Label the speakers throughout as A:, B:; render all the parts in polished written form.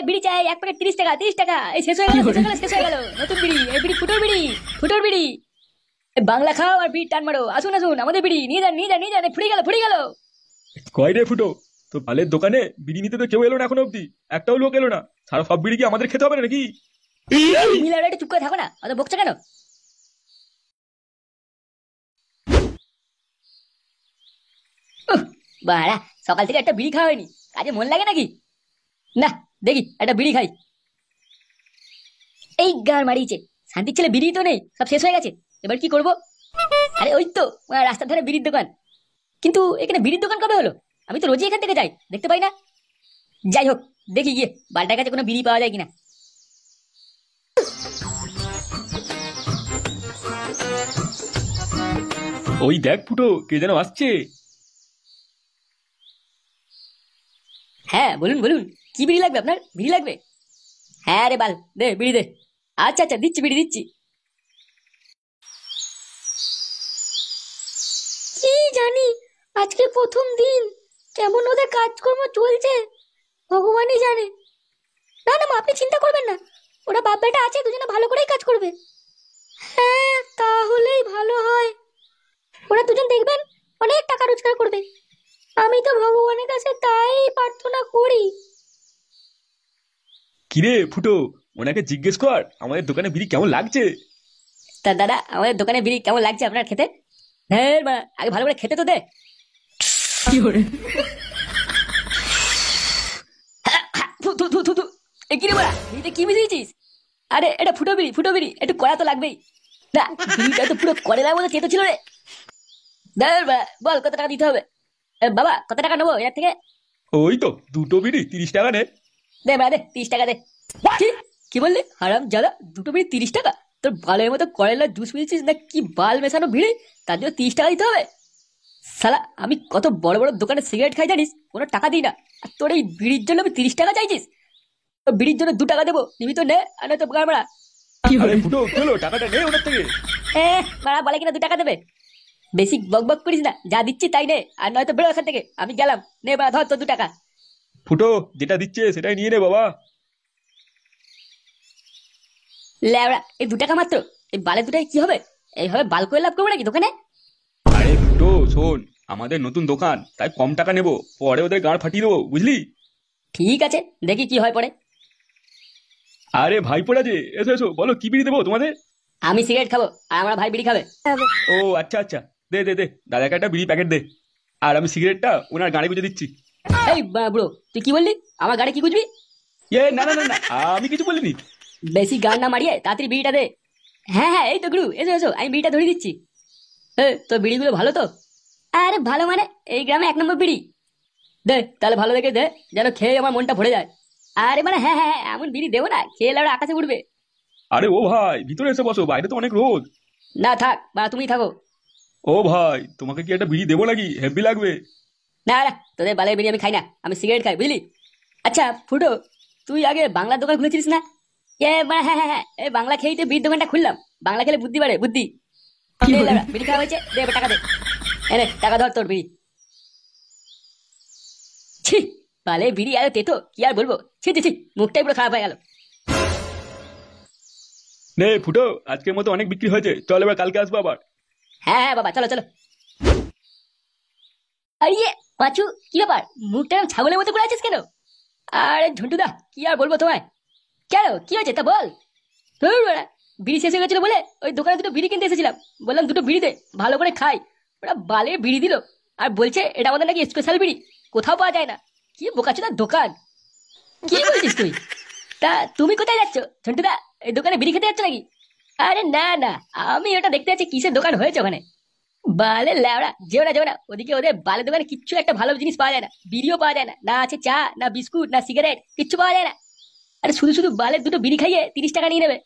A: বিড়ি চাই, এক প্যাকেট 30 টাকা, 30 টাকা। এই শেষ হয়ে গেল, শেষ হয়ে গেল। নতুন বিড়ি, এই বিড়ি ফুটোর বিড়ি, ফুটোর বিড়ি। বাংলা খাও আর বিড়ি টান মারো। আসুন আসুন, আমাদের বিড়ি নিয়ে যান, নিয়ে যান, নিয়ে যান। ফুরিয়ে গেল, ফুরিয়ে গেল।
B: কয় রে ফুটো, তো বালের দোকানে বিড়ি নিতে তো কেউ এলো না এখনো অব্দি, একটাও লোক এলো না। সারা সব বিড়ি কি আমাদের খেতে হবে নাকি?
A: মিলার একটু চুপ করে থাকো না, অত বকছো কেন? বাড়া, সকাল থেকে একটা বিড়ি খাওয়া হয়নি, কাজে মন লাগে নাকি? না, দেখি একটা বিড়ি খাই। এই গার মারিয়েছে, শান্তির ছেলে বিড়ি তো নেই, সব শেষ হয়ে গেছে। এবার কি করব? আরে ওই তো রাস্তার ধারে বিড়ির দোকান। কিন্তু এখানে বিড়ির দোকান কবে হলো? আমি তো রোজই এখান থেকে যাই, দেখতে পাই না। যাই হোক, দেখি গিয়ে বালটার কাছে কোনো বিড়ি পাওয়া যায় কিনা।
B: ওই দেখ ফুটো, কে যেন আসছে।
A: হ্যাঁ বলুন বলুন, কি বিড়ি লাগবে আপনার? বিড়ি লাগবে? হ্যাঁ রে বাল, দে বিড়ি দে। আচ্ছা আচ্ছা, দিচ্ছি বিড়ি দিচ্ছি। কি জানি, আজকে প্রথম দিন কেমন ওদের কাজকর্ম চলছে ভগবানই জানে। না না মা, আপনি চিন্তা করবেন না, ওরা বাপ বেটা আছে, দুজনে ভালো করেই কাজ করবে। হ্যাঁ তাহলেই ভালো হয়। ওরা দুজন দেখবেন অনেক টাকা রোজগার করবে। আমি তো ভগবানের কাছে তাই প্রার্থনা করি।
B: কিরে ফুটো, ওনাকে জিজ্ঞেস কর আমাদের দোকানে বিড়ি কেমন লাগছে।
A: তা দাদা, আমাদের দোকানে বিড়ি কেমন লাগছে আপনার খেতে? হ্যাঁ মা, আগে ভালো করে খেতে তো দে। কি করে কি রে বড়া, বিড়িতে কি মিশিয়েছিস? আরে এটা ফুটো বিড়ি, ফুটো বিড়ি, একটু কড়া তো লাগবেই। না, বিড়িটা তো পুরো কড়াইয়ের মতো চেতো ছিল রে। বল কত টাকা দিতে হবে? বাবা কত টাকা নেবো এর থেকে?
B: ওই তো দুটো বিড়ি 30 টাকা নে।
A: দে ভাই দে, 30 টাকা দে। কি কি বললি হারাম জাদা? দুটো বিড়ি 30 টাকা? তোর বালের মতো কড়াইলার জুস মিলছিস না কি? বাল মেশানো বিড়ি, তার জন্য 30 টাকা দিতে হবে? শালা, আমি কত বড় বড় দোকানে সিগারেট খাই জানিস, কোনো টাকা দিই না। আর তোর এই বিড়ির জন্য আমি 30 টাকা চাইছিস? তো বিড়ির জন্য 2 টাকা দেবো, নিবি তো নে, আর নয়তো গাড় মারা।
B: আরে ফুটো, কি হলো? টাকাটা নে ওনার থেকে।
A: মারা বলে কিনা 2 টাকা দেবে। বেশি বক বক করিস না, যা দিচ্ছি তাই নে, আর নয়তো বেরো এখান থেকে, আমি গেলাম। নে বা ধর তোর 2 টাকা।
B: ফুটো, যেটা দিচ্ছে সেটাই নিয়ে নে বাবা।
A: লেওড়া, এই 2 টাকা মাত্র? এই বালে দুটাই কি হবে? এইভাবে বাল করে লাভ করবো নাকি দোকানে?
B: আরে ফুটো শোন, আমাদের নতুন দোকান, তাই কম টাকা নেবো, পরে ওদের গাঁড় ফাটিয়ে দেবো, বুঝলি?
A: ঠিক আছে, দেখি কি হয় পরে।
B: আরে ভাই পড়া যে, এসো এসো, বলো কি বিড়ি দেবো তোমাদের?
A: আমি সিগারেট খাবো আর আমার ভাই বিড়ি খাবে।
B: ও আচ্ছা আচ্ছা, দে দে দে, দাদাকে একটা বিড়ি প্যাকেট দে। আর আমি সিগারেটটা ওনার গাড়ি গুঁজে দিচ্ছি।
A: এই বুড়ো, তুই কি বললি? আমার গাড়ি কি বুঝবি?
B: না না না না, আমি কিছু বলিনি।
A: বেশি গান না মারিয়ে তাড়াতাড়ি বিড়িটা দে। হ্যাঁ হ্যাঁ, এই তো গুরু, এসো এসো, আমি বিড়িটা ধরে দিচ্ছি। তো বিড়িগুলো ভালো তো? আরে ভালো মানে, এই গ্রামে 1 নম্বর বিড়ি। দে তাহলে, ভালো দেখে দে, যেন খেয়ে আমার মনটা ভরে যায়। আরে মানে হ্যাঁ হ্যাঁ, এমন বিড়ি দেবো না খেয়ে এলে আকাশে উঠবে।
B: আরে ও ভাই, ভিতরে এসে বসো, বাইরে তো অনেক রোদ।
A: না থাক, বা তুমি থাকো।
B: ও ভাই, তোমাকে কি একটা বিড়ি দেবো নাকি? হেভি লাগবে।
A: না না, তোদের বালের বিড়ি আমি খাই না, আমি সিগারেট খাই, বুঝলি? আচ্ছা ফুটো, তুই আগে বাংলার দোকান খুলেছিলিস না? হ্যাঁ হ্যাঁ হ্যাঁ, এই বাংলা খেয়েই তো বিড়ির দোকানটা খুললাম। বাংলা খেলে বুদ্ধি বাড়ে, বুদ্ধি। বিড়ি খাওয়া হয়েছে, দে এবার টাকা দে। এনে টাকা ধর তোর বিড়ি। ছি, বালে বিড়ি আর তেতো, কি আর বলবো। ছি ছি ছি, মুখটাই পুরো খারাপ হয়ে গেল।
B: নে ফুটো, আজকের মতো অনেক বিক্রি হয়েছে, চল এবার কালকে আসবো আবার।
A: হ্যাঁ হ্যাঁ বাবা, চলো চলো। আরে পাঁচু, কি ব্যাপার? মুখটা এরকম ছাগলের মতো করে আছিস কেন? আরে ঝন্টুদা, কি আর বলবো তোমায়। কেন, কি হয়েছে তা বল। ধুর বাড়া, বিড়ি শেষ হয়ে গেছিল বলে ওই দোকানে 2টো বিড়ি কিনতে এসেছিলাম। বললাম 2টো বিড়ি দে, ভালো করে খাই। ওরা বালে বিড়ি দিল, আর বলছে এটা আমাদের নাকি স্পেশাল বিড়ি, কোথাও পাওয়া যায় না। কি বোকাচোদার দোকান! কি বলছিস তুই? তা তুমি কোথায় যাচ্ছ ঝন্টুদা? এই দোকানে বিড়ি খেতে যাচ্ছ নাকি? আরে না না, আমি ওটা দেখতে যাচ্ছি কিসের দোকান হয়েছে ওখানে। বালে ল্যাওড়া, যেও না যেও না ওদিকে, ওদের বালের দোকানে কিচ্ছু একটা ভালো জিনিস পাওয়া যায় না, বিড়িও পাওয়া যায় না, না আছে চা, না বিস্কুট, না সিগারেট, কিচ্ছু পাওয়া যায় না। আরে শুধু শুধু বালের 2টো বিড়ি খাইয়ে 30 টাকা নিয়ে নেবে।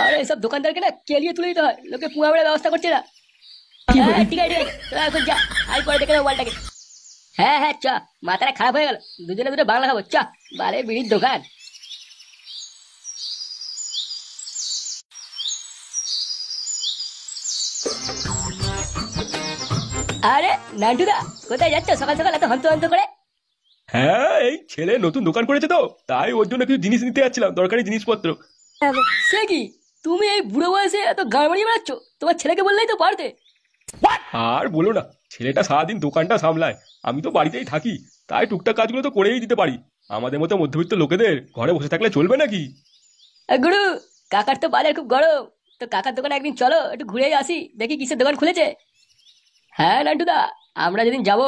A: আরে এসব দোকানদারকে না কেলিয়ে তুলে দিতে হয়, লোকে পুঙা বেড়ার ব্যবস্থা করছে না। হ্যাঁ ঠিক আছে ঠিক আছে, তোরা এখন যা, আই পরে দেখে নেবো বলটাকে। হ্যাঁ হ্যাঁ চ, মাথাটা খারাপ হয়ে গেল, দুজনে 2টো বাংলা খাবো, চ। বালের বিড়ির দোকান। আরে নান্টুদা, কোথায় যাচ্ছ সকাল সকাল এত হন্ত হন্ত করে?
B: হ্যাঁ, এই ছেলে নতুন দোকান করেছে তো, তাই ওর জন্য কিছু জিনিস নিতে যাচ্ছিলাম, দরকারি জিনিসপত্র।
A: সে কি, তুমি এই বুড়ো বয়সে এত গাড় মারিয়ে বেড়াচ্ছ? তোমার ছেলেকে বললেই তো পারতে।
B: আর বলো না, ছেলেটা সারাদিন দোকানটা সামলায়, আমি তো বাড়িতেই থাকি, তাই টুকটাক কাজগুলো তো করেই দিতে পারি। আমাদের মতো মধ্যবিত্ত লোকেদের ঘরে বসে থাকলে চলবে নাকি?
A: গুরু, কাকার তো বাজার খুব গরম, তো কাকার দোকানে একদিন চলো, একটু ঘুরে আসি, দেখি কিসের দোকান খুলেছে। হ্যাঁ নান্টুদা, আমরা যেদিন যাবো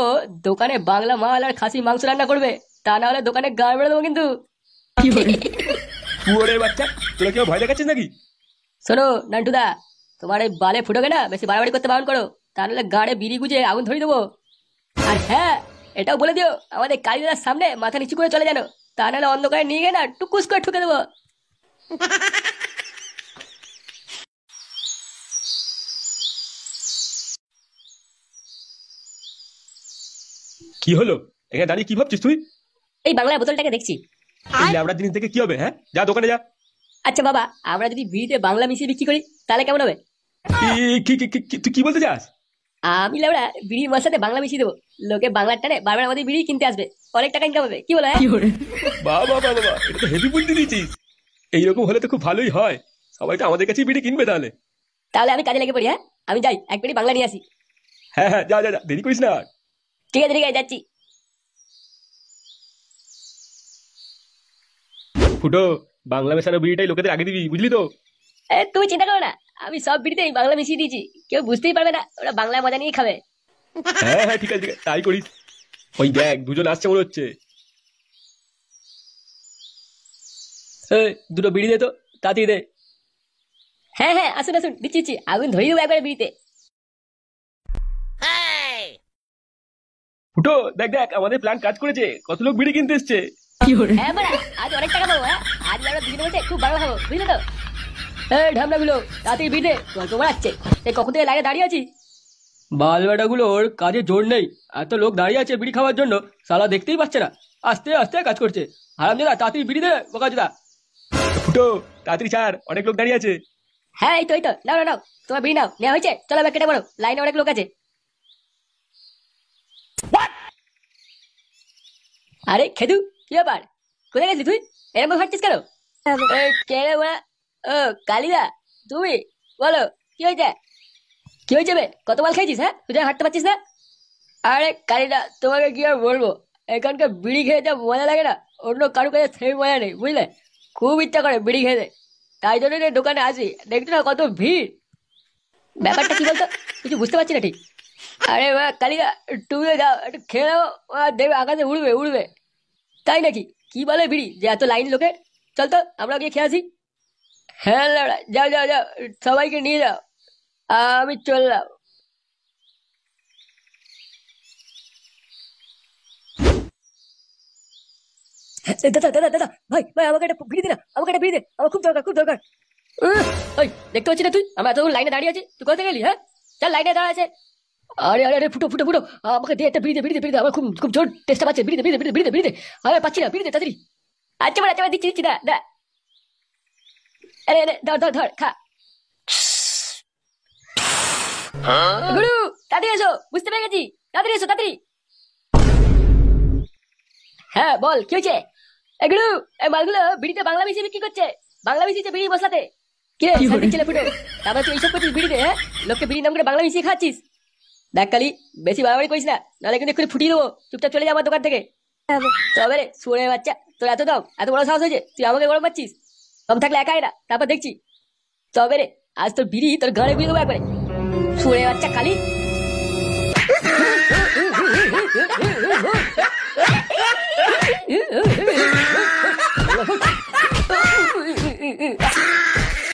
A: দোকানে বাংলা মাল আর খাসি মাংস রান্না করবে, তা না হলে দোকানে গাড় মেরে দেবো কিন্তু।
B: শুয়োরের বাচ্চা, তোরা কেউ ভয় দেখাচ্ছিস নাকি?
A: শোনো নান্টুদা, তোমার এই বালে ফুটোকে না বেশি বাড়াবাড়ি করতে বারণ করো, তা নাহলে গাড়ে বিড়ি গুজে আগুন ধরিয়ে দেবো। আর হ্যাঁ, এটাও বলে দিও আমাদের কালীদার সামনে মাথা নিচু করে চলে জানো, তা নাহলে অন্ধকারে নিয়ে গিয়ে না টুকুস করে ঠুকে দেবো।
B: কি হলো? এখানে দাঁড়িয়ে কি ভাবছিস তুই?
A: এই বাংলার বোতলটাকে দেখছি।
B: এই ল্যাবড়ার জিনিস থেকে কি হবে? হ্যাঁ, যা দোকানে যা।
A: আচ্ছা বাবা, আমরা যদি বিড়িতে বাংলা মিশিয়ে বিক্রি করি তাহলে কেমন হবে?
B: তুই কি বলতে চাস?
A: আমি লেবড়া বিড়ির মশলাতে বাংলা মিশিয়ে দেবো, লোকে বাংলার টানে বারবার আমাদের বিড়ি কিনতে আসবে, অনেক টাকা ইনকাম হবে। কি বলে?
B: বাবা বাবা বাবা, এটা তো হেভি বুদ্ধি দিয়েছিস। এইরকম হলে তো খুব ভালোই হয়, সবাই তো আমাদের কাছেই বিড়ি কিনবে তাহলে।
A: তাহলে আমি কাজে লেগে পড়ি। হ্যাঁ, আমি যাই এক পেটি বাংলা নিয়ে আসি।
B: হ্যাঁ হ্যাঁ, যা যা যা, দেরি করিস না আর।
A: ঠিক আছে ঠিক আছে, যাচ্ছি।
B: ফুটো, বাংলা মেশানো বিড়িটাই লোকেদের আগে দিবি, বুঝলি তো?
A: তুমি চিন্তা করো না, আমি সব বিড়িতেই বাংলা মিশিয়ে দিয়েছি, কেউ বুঝতেই পারবে না, ওরা বাংলায় মজা নিয়ে খাবে।
B: হ্যাঁ হ্যাঁ, ঠিক আছে ঠিক আছে, তাই করিস। ওই দেখ, দুজন আসছে মনে হচ্ছে।
A: দুটো বিড়ি দে তো, তাড়াতাড়ি দে। হ্যাঁ হ্যাঁ, আসুন আসুন, দিচ্ছি দিচ্ছি, আগুন ধরিয়ে দেবো একবারে বিড়িতে।
B: ফুটো, দেখ দেখ, আমাদের প্ল্যান কাজ করেছে, কত লোক বিড়ি কিনতে এসছে।
A: হ্যাঁ বড়া, আজ অনেক টাকা পাবো। হ্যাঁ, আজ আমরা দুজনে বসে খুব বাংলা খাবো, বুঝলে তো? এই ঢামনা গুলো তাড়াতাড়ি বিড়ি দে, গল্প বাড়াচ্ছে। এই কখন থেকে লাইনে দাঁড়িয়ে আছি। বাল বেটাগুলোর কাজে জোর নেই, এত লোক দাঁড়িয়ে আছে বিড়ি খাওয়ার জন্য, সালা দেখতেই পাচ্ছে না, আস্তে আস্তে কাজ করছে। হারামজাদা, তাড়াতাড়ি বিড়ি দে বোকাচোদা।
B: ফুটো, তাড়াতাড়ি ছাড়, অনেক লোক দাঁড়িয়ে আছে।
A: হ্যাঁ এই তো এই তো, নাও নাও নাও, তোমার বিড়ি নাও, নেওয়া হয়েছে, চলো এবার কেটে পড়ো, লাইনে অনেক লোক আছে। আরে খেদু, কি ব্যাপার? কোথায় গেছিস তুই? এরকম হাঁটছিস কেন? কে রে ওরা? ও কালিদা, তুমি বলো, কি হয়েছে? কি হয়েছে বে? কত মাল খেয়েছিস? হ্যাঁ, তুই হাঁটতে পারছিস না? আরে কালিদা, তোমাকে কি আর বলবো, এখানকার বিড়ি খেয়ে যা মজা লাগে না, অন্য কারো কাছে সেই মজা নেই, বুঝলে? খুব ইচ্ছা করে বিড়ি খেতে, তাই জন্য দোকানে আসি, দেখছো না কত ভিড়। ব্যাপারটা কি বলতো, কিছু বুঝতে পারছি না ঠিক। আরে কালিদা, তুমিও যাও একটু খেয়ে নাও, দেখবে আকাশে উড়বে উড়বে। তাই নাকি? কি বলে বিড়ি যে এত লাইন লোকের? চল তো আমরা গিয়ে খেয়ে আসি। হ্যাঁ লাউড়া, যাও যাও যাও, সবাইকে নিয়ে যাও, আমি চললাম। দাদা দাদা দাদা, ভাই ভাই, আমাকে একটা বিড়ি দে না, আমাকে একটা বিড়ি দে, আমার খুব দরকার খুব দরকার। ওই দেখতে পাচ্ছি না তুই আমরা এতক্ষণ লাইনে দাঁড়িয়ে আছি, তুই কোথা গেলি? হ্যাঁ, চল লাইনে দাঁড়া আছে। আরে আরে আরে, ফুটো ফুটো ফুটো, আমাকে দে একটা বিড়ি দে, বিড়ি দে, বিড়ি দে, আমার খুব খুব জোর টেস্টটা পাচ্ছে, বিড়ি দে বিড়ি দে বিড়ি দে বিড়ি দে, আরে পাচ্ছি না, বিড়ি দে তাড়াতাড়ি। আচ্ছা বড়, আচ্ছা দিচ্ছি দিচ্ছি, দা দা। আরে আরে, ধর ধর ধর, খা। গুরু, তাড়াতাড়ি এসো, বুঝতে পেরে গেছি, তাড়াতাড়ি এসো তাড়াতাড়ি। হ্যাঁ বল, কি হয়েছে? গুরু, এই মালগুলো বিড়িতে বাংলা মিশিয়ে বিক্রি করছে, বাংলা মিশিয়েছে বিড়ি মশলাতে। কি রে শান্তির ছেলে ফুটো, তারপরে তুই এইসব করছিস বিড়িতে? হ্যাঁ, লোককে বিড়ির নাম করে বাংলা মিশিয়ে খাচ্ছিস। দেখ কালি, বেশি বাড়াবাড়ি করিস না, নাহলে কিন্তু এক্ষুনি ফুটিয়ে দেবো, চুপচাপ চলে যা আমার দোকান থেকে। তবে রে শুনে বাচ্চা, তোর এত দাম, এত বড় সাহস হয়েছে, তুই আমাকে গরম পাচ্ছিস? কম থাকলে একাই না, তারপর দেখছি। তবে রে, আজ তোর বিড়ি তোর ঘরে বিয়ে দেবো একবারে, শুনে বাচ্চা কালি।